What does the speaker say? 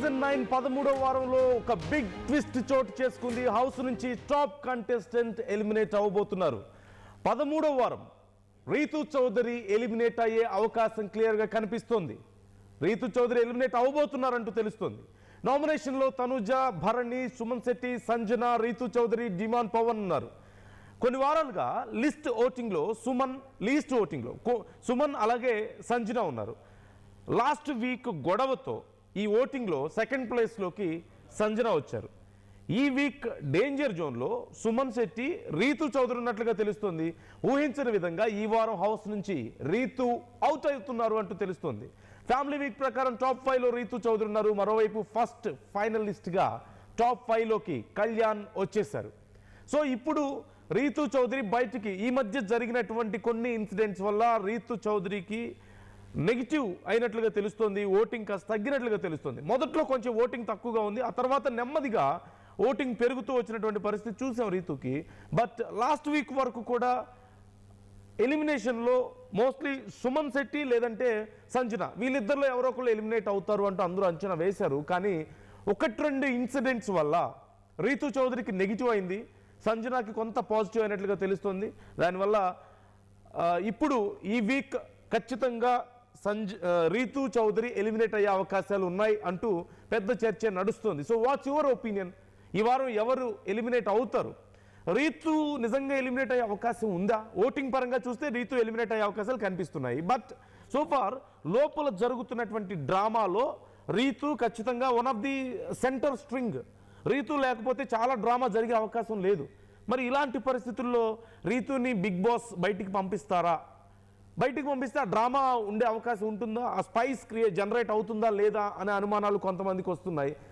Season 9 13వ వారంలో ఒక big twist చోటు చేసుకుంది. హౌస్ నుంచి టాప్ కంటెస్టెంట్ ఎలిమినేట్ అవ్వబోతున్నారు. 13వ వారం రీతు చౌదరి ఎలిమినేట్ అయ్యే అవకాశం క్లియర్గా కనిపిస్తోంది. రీతు చౌదరి ఎలిమినేట్ అవ్వబోతున్నారంటూ తెలుస్తోంది. నామినేషన్లో తనుజ, భరణి, సుమన్ శెట్టి, సంజన, రీతు చౌదరి, డిమాన్ పవన్ ఉన్నారు. కొన్ని వారాలుగా లిస్ట్ ఓటింగ్లో సుమన్ అలాగే సంజన ఉన్నారు. లాస్ట్ వీక్ గొడవతో ఈ ఓటింగ్లో సెకండ్ ప్లేస్లోకి సంజన వచ్చారు. ఈ వీక్ డేంజర్ జోన్లో సుమన్ శెట్టి, రీతు చౌదరి ఉన్నట్లుగా తెలుస్తోంది. ఊహించని విధంగా ఈ వారం హౌస్ నుంచి రీతు అవుట్ అవుతున్నారు అంటూ తెలుస్తోంది. ఫ్యామిలీ వీక్ ప్రకారం టాప్ 5లో రీతు చౌదరి ఉన్నారు. మరోవైపు ఫస్ట్ ఫైనలిస్ట్గా టాప్ 5లోకి కళ్యాణ్ వచ్చేశారు. సో ఇప్పుడు రీతు చౌదరి బయటికి ఈ మధ్య జరిగినటువంటి కొన్ని ఇన్సిడెంట్స్ వల్ల రీతు చౌదరికి నెగిటివ్ అయినట్లుగా తెలుస్తోంది. ఓటింగ్ కాస్త తగ్గినట్లుగా తెలుస్తుంది. మొదట్లో కొంచెం ఓటింగ్ తక్కువగా ఉంది, ఆ తర్వాత నెమ్మదిగా ఓటింగ్ పెరుగుతూ వచ్చినటువంటి పరిస్థితి చూసాం రీతుకి. బట్ లాస్ట్ వీక్ వరకు కూడా ఎలిమినేషన్లో మోస్ట్లీ సుమన్ శెట్టి లేదంటే సంజన, వీళ్ళిద్దరిలో ఎవరో ఒకళ్ళు ఎలిమినేట్ అవుతారు అంటూ అందరూ అంచనా వేశారు. కానీ 1-2 ఇన్సిడెంట్స్ వల్ల రీతు చౌదరికి నెగిటివ్ అయింది, సంజనాకి కొంత పాజిటివ్ అయినట్లుగా తెలుస్తుంది. దానివల్ల ఇప్పుడు ఈ వీక్ ఖచ్చితంగా రీతు చౌదరి ఎలిమినేట్ అయ్యే అవకాశాలు ఉన్నాయి అంటూ పెద్ద చర్చ నడుస్తుంది. So what's your opinion? ఈ వారం ఎవరు ఎలిమినేట్ అవుతారు? రీతు నిజంగా ఎలిమినేట్ అయ్యే అవకాశం ఉందా? ఓటింగ్ పరంగా చూస్తే రీతు ఎలిమినేట్ అయ్యే అవకాశాలు కనిపిస్తున్నాయి. బట్ సోఫార్ లోపల జరుగుతున్నటువంటి డ్రామాలో రీతు ఖచ్చితంగా one of the centre string. Ritu లేకపోతే చాలా డ్రామా జరిగే అవకాశం లేదు. మరి ఇలాంటి పరిస్థితుల్లో రీతుని బిగ్ బాస్ బయటికి పంపిస్తారా? బయటికి పంపిస్తే ఆ డ్రామా ఉండే అవకాశం ఉంటుందా? ఆ స్పైస్ జనరేట్ అవుతుందా లేదా అనే అనుమానాలు కొంతమందికి వస్తున్నాయి.